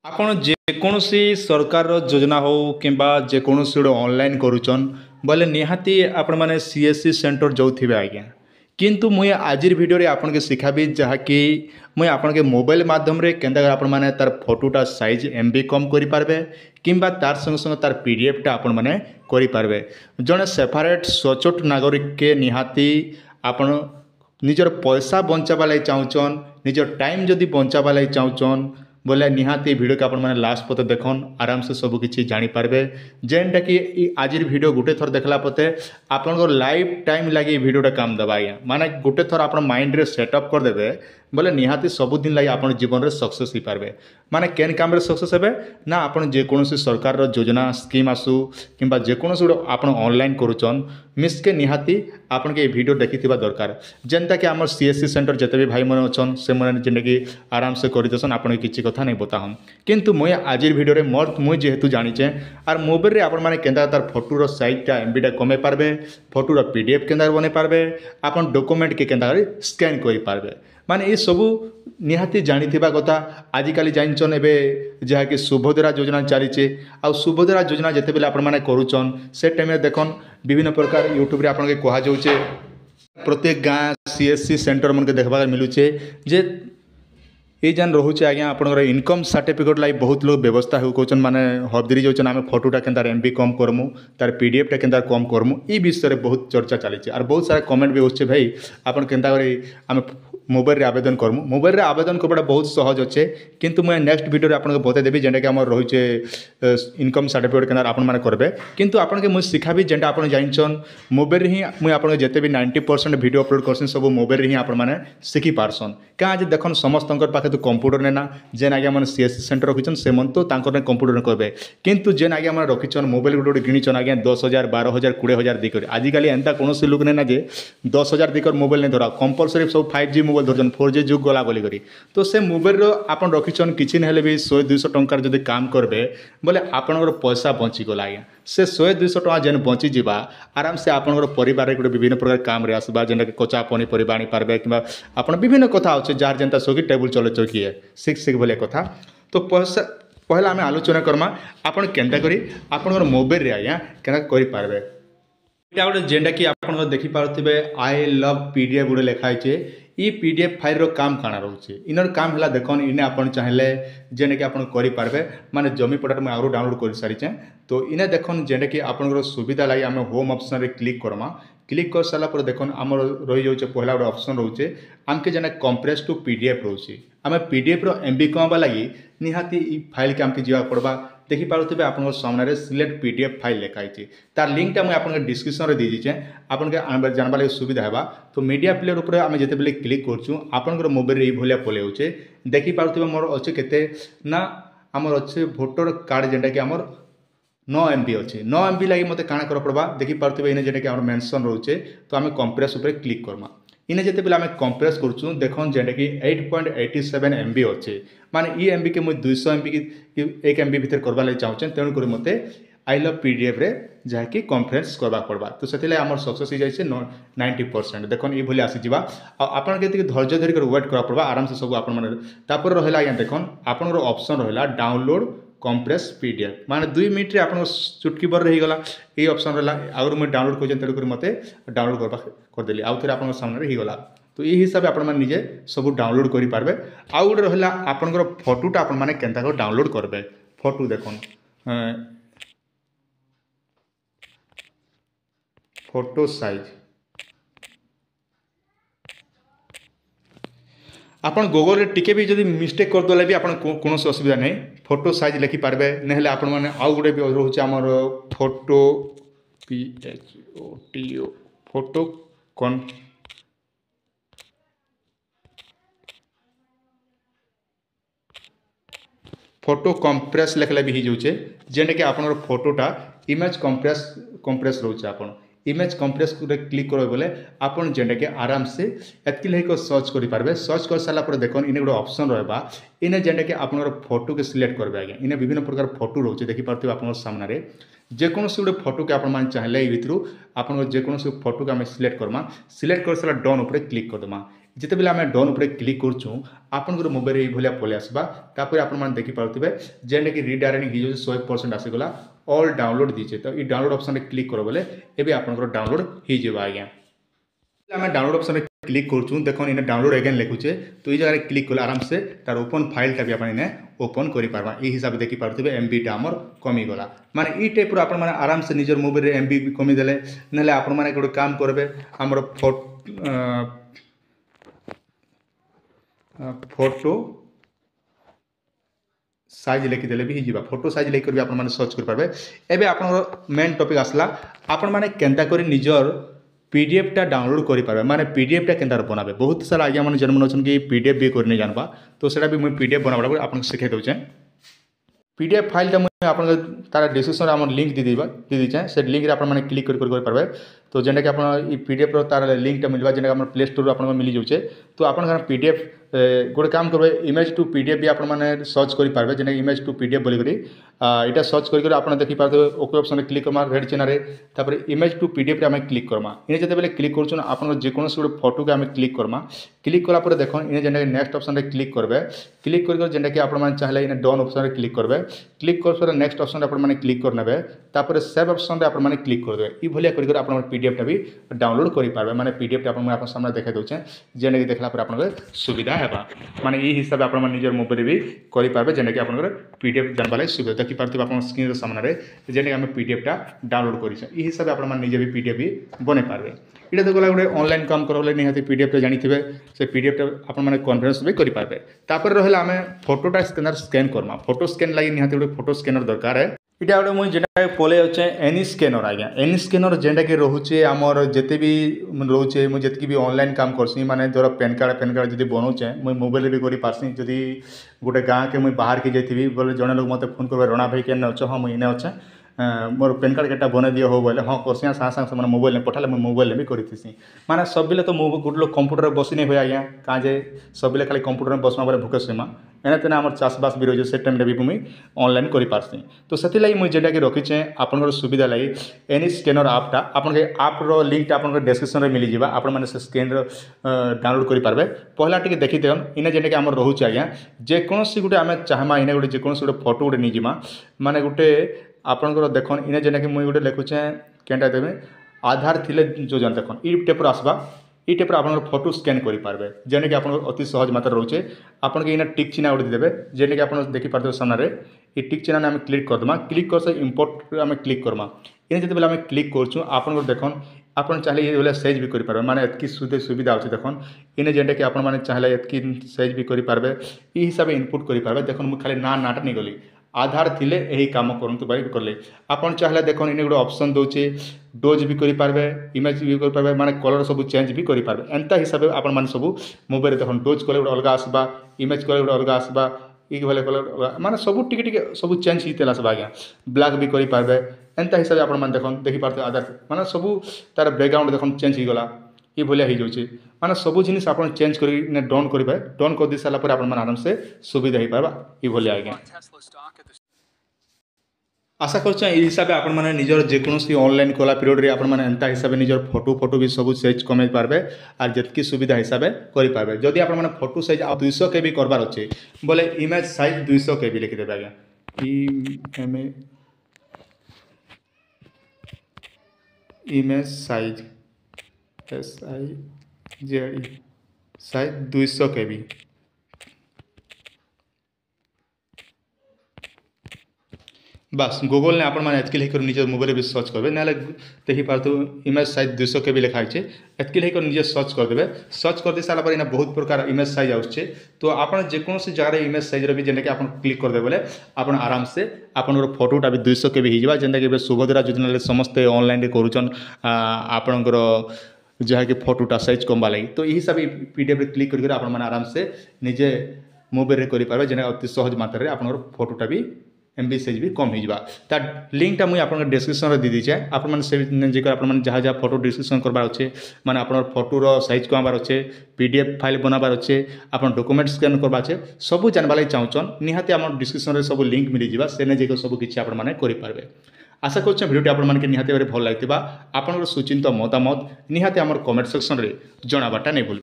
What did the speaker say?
ଆପଣ ଯେକୌଣସି ସରକାରର ଯୋଜନା ହଉ କିମ୍ବା ଯେକୌଣସି ଗୋଟେ ଅନଲାଇନ୍ କରୁଛନ୍ ବୋଲେ ନିହାତି ଆପଣମାନେ ସିଏସ୍ସି ସେଣ୍ଟର ଯାଉଥିବେ ଆଜ୍ଞା। କିନ୍ତୁ ମୁଇଁ ଆଜିର ଭିଡ଼ିଓରେ ଆପଣକେ ଶିଖାବି ଯାହାକି ମୁଇଁ ଆପଣକେ ମୋବାଇଲ ମାଧ୍ୟମରେ କେନ୍ତା ଆପଣମାନେ ତାର ଫଟୋଟା ସାଇଜ୍ MB କମ୍ କରିପାରିବେ କିମ୍ବା ତାର ସଙ୍ଗେ ସଙ୍ଗେ ତାର PDFଟା ଆପଣମାନେ କରିପାରିବେ। ଜଣେ ସେପାରେଟ୍ ସଚୋଟ ନାଗରିକକେ ନିହାତି ଆପଣ ନିଜର ପଇସା ବଞ୍ଚାବା ଲାଗି ଚାହୁଁଛନ୍ ନିଜର ଟାଇମ୍ ଯଦି ବଞ୍ଚାବା ଲାଗି ଚାହୁଁଛନ୍ बोले निहाती वीडियो के आपण मैंने लास्ट पते देखन आराम से सब किसी जानीपारे जेनटा कि आज वीडियो गोटे थर देखला पते आपन लाइफ टाइम लगे वीडियोटा काम देवा आज्ञा माने गोटे थर आप माइंड रे सेटअप करदे बोले निहाती सबुदिन लगे आप जीवन में सक्सेस हो पारे माने केन काम रे सक्सेस हे ना आपन जेकोसी सरकार योजना स्कीम आसू कि जेकोसी गोटे आप ऑनलाइन करुचन मिसके निहाती आपन के वीडियो देखि दरकार जेनता कि आम CSC सेंटर जिते भी भाई मन अच्छन से जेनटा कि आराम से करदेसन आपन किसी कथा नहीं बताहन किंतु मुझे आज वीडियो मोर मुझे जेहेतु जानीचे आर मोबाइल रे आपण माने केंदा तार फोटोर साइजटा MBटा कमे पारबे फोटोर PDF केंदा बने पारबे आपन डॉक्यूमेंट के केंदा स्कैन कर पारबे माने ये सबू निहाती जानिथिबा कथा आजिकाली जानछन एबे जहाँकि सुभद्रा योजना चलीचे आ सुभद्रा योजना जिते बेले आपण माने करूछन से टाइम में देखन विभिन्न प्रकार यूट्यूब रे आपण के कहा जाउचे प्रत्येक गाँ CSC सेंटर मन के देखबा मिलुचे जे ये जान रोचे आज्ञा आपंकर इनकम सर्टिफिकेट लाई बहुत लोग व्यवस्था हो कौन माने हबदरी जाऊन आम फोटोटा के MB कम करमु तार PDFटा के कम करमु ये विषय में बहुत चर्चा चली और बहुत सारा कमेंट भी होचे भाई आपन केनता आम मोबाइल रे आवेदन करमु मोबाइल रे आवेदन करवाटा बहुत सहज अच्छे किंतु मैं नेक्स्ट वीडियो आपको बतईदेवी जेनटा कि रोचे इनकम सर्टिफिकेट के आपन मैंने करेंगे किंतु आपन मुझे शिखाबी जेनटा आप जानछन मोबाइल ही मुझे आपको जिते भी 90% वीडियो अपलोड करसन सब मोबाइल ही आप शिखी पारसन क्या आज देखन समस्त पाखे तो कंप्यूटर ने ना जेन आगे मैंने CSC सेंटर रखीचन से तो कंप्यूटर कहे किंतु जेन आगे मैंने रखीचन मोबाइल गोटे किणीचन आज्ञा 10,000 12,000 20,000 दिकर आजिकल एंता कौन लोक ना जे 10,000 दिकर मोबाइल नहीं धरा कंपलसरी सब 5G मोबाइल धरन 4G जुग गला बोली तो से मोबाइल आपन रखीचन किसी ना भी 100-200 टंकार जब काम करेंगे बोले आपंकर पैसा बचीगला आज्ञा से 100-200 टଙ୍କା जेन बचीजा आराम से आपंकर परिवार गोटे विभिन्न प्रकार काम आसवा जेनटा कि कचा पनीपरिया आनी पारे कि आप विभिन्न कथा अच्छे जार जेनता सोगी टेबुल चले चौकी है सीख भले कथा तो पहला आम आलोचना करमा आपन केनता करी आपनकर मोबाइल रे आज्ञा केना करि पारबे एटा गोटे जेनटा कि आपन देखि पारथिबे आई लव PDF गोटे लिखाई छे ई PDF फाइल रो काम काना रोचे इनर काम हला देखन इने आपन चाहले जेने कि आपन करि पारबे माने जमी पटार में आरो डाउनलोड कर सारी छे तो इने देखन जेने कि आपनकर सुविधा लागि हम होम ऑप्शन रे क्लिक करमा क्लिक कर सारा पर देखन आम रही जाऊे पहला गोटे ऑप्शन रोचे आमके जेने कंप्रेस टू PDF रोचे आम PDF रो MB कमाबा लगी निहाती फाइल के आमके जीवा पड़वा देखि पारुथिबे आपन सामने सिलेक्ट PDF फाइल लिखाई तार लिंकटा मुझे आपन डिस्क्रिप्शन रे दी दीचे आपन के जानबा लगी सुविधा हेबा तो मीडिया प्लेयर ऊपर आम जिते बेले क्लिक करछु आपन मोबाइल रे भलिया पले होचे देखि पारुथिबे मोर अच्छे केते ना आमर अच्छे वोटर कार्ड जेनटा कि आमर 9 MB अच्छे 9 MB लगी मत काଣା कर पड़वा देखि पारुथिबे इने जेटा कि आमर मेंशन रोचे तो आम कंप्रेस ऊपर क्लिक करमा इने जिते बेले आम कंप्रेस करछु देखन जेटा कि 8.87 MB अच्छे माने ई MB के मुझे 200 MB की 1 MB भीतर करवा लगी चाहूँ तेणु कर मते आई लव PDF रे जहाँकि कन्फरेन्स करवा पड़वा तो से आम सक्सेस हो जाए 90% देखन ये भली आसीजा आपन के धैर्य धरिक वेट करा पड़वा आराम से सब आपन तापर रहा आज्ञा देखन आपन ऑप्शन रहा डाउनलोड कंप्रेस PDF माने 2 मिनट रे आपन चुटकी बर रही गला ये ऑप्शन रहा आगर मुझे डाउनलोड कर तेणुक मते डाउनलोड करवा करदेली आउ थे आपन सामने रही गला तो ये हिसाब से आपण निजे सब डाउनलोड करि पारबे आउ गोटे रहा आपनकर फोटोटा आपण माने केनता डाउनलोड करबे फोटो देखन फोटो साइज आपन गूगल रे टिके भी जदि मिस्टेक कर देले भी आपन कोनो असुविधा नहीं फोटो साइज लिखि पारबे नहले आपन माने आउ गोटे भी रहउचे हमर फोटो PHOTO फोटो कौन फोटो कंप्रेस लिखले भी जाऊे जेनटा कि आपन फोटोटा इमेज कंप्रेस रोचे आपन इमेज कंप्रेस क्लिक करेंगे बोले आपन जेनटा कि आराम से एतकी लेको सर्च करि पारबे सर्च कर सारा पर देखन इने गोटे ऑप्शन रहबा इने जेनटा कि आपन फोटो के सिलेक्ट करबे आज्ञा इने विभिन्न प्रकार फोटो रोचे देखि पारथिबे आपन सामने रे जेकोसी गोटे फोटो के आपण माने चाहले भितर आपन जेकोसी फोटो के आम सिलेक्ट करमा सिलेक्ट कर सारा डन ऊपर क्लिक करदमा जितेबाला आम डन उपर क्लिक करूँ आपंकर मोबाइल ये पलि आसवा तापर आपने देखिपे जेनटा कि रिडायरेक्टिंग हो 100% आसीगला ऑल डाउनलोड दीचे तो ये डाउनलोड ऑप्शन क्लिक कर बोले एवं आपंकर डाउनलोड हो आज्ञा आम डाउनलोड ऑप्शन क्लिक करूँ देख इन डाउनलोड अगेन लिखुचे तो ये जगह क्लिक कले आराम से तार ओपन फाइलटा भी आपने ओपन करें ये हिसाब से देखिपे एमबीटा आमर कमीगला माने ये टाइप आप आराम से निजर मोबाइल एमबी कमीदेले ना आपने गोटे काम करेंगे आमर फोटो साइज लिखिदेले भी हो फोटो साइज लिख भी आपने सर्च करेंगे एवं आप मेन टॉपिक आसला आपण मैंने केन्ता कर निजर पीडीएफटा डाउनलोड करेंगे माने पीडीएफटा केन्ता बनाबे बहुत सारा आज्ञा मैंने जन्म अच्छा कि पीडीएफ भी करनी जानवा तो सेटा भी मुझे पीडीएफ बनाबा आपको शिखे दूचे पीडीएफ फाइलटा मुझे आप तार डिस्क्रिप्शन आम लिंक दी दीचे से लिंक आपने क्लिक करेंगे तो जेनटा कि आप पीडीएफ तार लिंकटा मिलवा जेनटा आप प्ले स्टोर आप मिल जाऊे तो आप पीडीएफ गोटे काम करेंगे इमेज टू पीडीएफ भी आपने सर्च करेंगे जेना इमेज टू पीडीएफ बोलिक यहाँ सर्च कर देखिपे ओके ऑप्शन क्लिक करमा रेड चेनारे तापर इमेज टू पीडीएफ आम क्लिक करमा इन जिते क्लिक कर आप जेकोसी गोटे फोटो के आम क्लिक करमा क्लिक कलापर देख इन जेना नेक्स्ट ऑप्शन क्लिक करेंगे क्लिक कर जेनटा कि आप चाहे इन डन ऑप्शन क्लिक करेंगे क्लिक कर नेक्स्ट ऑप्शन आपने क्लिक करने तापर सेव ऑप्शन आपने क्लिक करदे ये भाया कर आप पीडीएफटा भी डाउनलोड करेंगे माने पीडीएफटा आप सामने देखा दूचे जेना कि देखला पर सुविधा है माने ये हिसाब से आप निजर मोबाइल भी करेंगे जेना कि आप पीडीएफ जानवा लगे सुविधा देखिपे आप स्क्रीन सामने जेना कि आम पीडीएफटा डाउनलोड कर हिसाब से आप निजे भी पीडीएफ भी बन पारे ये तो गला गोटे ऑनलाइन काम कर निहाती पीडीएफ जानिथे से पीडीएफटा आपने कन्फरेन्स भी करेंगे तापर रहा आम फोटोटा स्कैन करमा फोटो स्कैन लगी निहाती गोटे फोटो स्कैनर दरकार है इटा गोटे मुझे जेटा पलि अच्छे एनी स्कैनर आज्ञा एनी स्कैनर जेनटा कि रोचे आमर जिते भी रोचे मुझे भी ऑनलाइन काम करसी माने धर पैन कार्ड जब बनाऊे मुझे मोबाइल भी कर पार्सी जदि गोटे गाँव के मुझे बाहर के जाइए बोले जड़े लोग मत फोन कर रणा भाई केने अच्छे हाँ मुझे इने अच्छे मोर पैन कार्ड केटा बना दिए हो बोले हाँ करसी साँग साँग मोबाइल में पठाले मुझे मोबाइल में भी करी माने सब बेले तो गोटे लोग कंप्यूटर बसी नहीं हुए आज्ञा कहाँ जे सब बेले खाली कंप्यूटर में बसमा बोले भूखे सुमा एने तेना आम चाषबास भी रही से टाइम भी मुझे ऑनलाइन कर पार्सी तो से लगी मुझे जेटा कि रखीचे आपंकर सुविधा लगी एनी स्कैनर आपटा आपन आप्र लिंकटा आप डिस्क्रिप्शन में मिल जावा आपण मैंने से स्कैनर डाउनलोड करेंगे पहला टी देखी देन इन जेटा कि आम रोचे आज्ञा जेकोसी गोटे आम चाहमा इन गोटे जेकोसी गोटे फोटो गोटे नहीं माने गोटे आपंकर देख इन जेना कि मुझे गोटे लिखुचे क्या देवे आधार थिले योजना देख ये टाइप आसवा ये टाइप आप फोटो स्कैन करेंगे जेने कि आप अति सहज मात्रा रोचे आपन इन टिक चिन्ह गोटे देवे जेने कि आप देखिपे सामने ये टिक चिन्ह आम क्लिक करदमा क्लिक कर इम्पोर्ट आम क्लिक करमा इन जिते आम क्लिक करूँ आप देख आप चाहिए ये साइज भी करेंगे माने एतकी सुविधा अच्छे देख इन जेनटा कि आपने चाहिए एतकी साइज भी करेंगे ये हिसाब से इनपुट करेंगे देख मुझे खाली नाटा नहीं गली आधार थिले यही काम करूँ भाई कले आपन चाहे देख इन गोटे ऑप्शन दूचे डोज भी करेंगे इमेज भी करेंगे माने कलर सब चेंज भी करेंगे एंता हिसाब से आप सब मोबाइल देख डोज कले गोटे अलग आसवा इमेज कले गोटे अलग आसवा ये भले कलर माने सब टिके सब चेंज होता सब आज्ञा ब्लैक भी करेंगे एंता हिसाब से आप देख देखिपे आधार माने सब तार बैकग्राउंड देख चेंज हो गला ये भाया हो जाए माने सब जिन आप चेंज कर डन करेंगे डन कर दी सारापर आप आराम से सुविधा हो पार्बा ये भाया आज्ञा आशा कर हिसाब से आपने निजर जेकोसी ऑनलाइन कला पीरियड रे आपने एंता हिसाब से निजर फोटो भी सब साइज कमे पारे और जितकी सुविधा हिसाब से करेंगे जदि आप फोटो साइज 200 KB करवार अच्छे बोले इमेज साइज 200 KB लिखिदेवे आज्ञा image size SIZ size 200 KB बस गूगल ने आप लिखकर निज मोबाइल भी सर्च करेंगे ना देखिपार तो इमेज साइज 200 KB लिखाई है एतकी लिखकर निजे सर्च करदे सर्च कर दी सारापर इन बहुत प्रकार इमेज साइज आसचे तो आप जेकोसी जगह इमेज साइज भी जेना कि आप क्लिक करदे बोले आप आराम से आपन फोटोटा भी 200 KB हो जेनटा कि सुभद्रा योजना समस्ते ऑनलाइन करुचन आपणकर जहाँकि फोटोटा साइज कमवा लगी तो यही सब पीडीएफ क्लिक करके आप आराम से निजे मोबाइल करेंगे जेना अति सहज मात्रा आप फोटोटा भी एमबी साइज भी कम हो तार लिंकटा मुझे आप डिस्क्रिप्शन में दी दीचे आप जहाँ जहाँ फोटो डिस्क्रिप्शन करवार अच्छे माने आप फोटोर साइज कमार अच्छे पीडीएफ फाइल बनाबार अच्छे आप डॉक्यूमेंट स्कैन करवा अच्छे सब जानवा लगी चाहून निहाती आम डिस्क्रिप्शन में सब लिंक मिल जावा से जाकर सब किसी आपरे आशा कर भिडियो आपके निहाती भाव भल लगी आपन सुचिंत मतामत निहाती आम कमेंट सेक्शन में जनाबाटा नहीं भूल।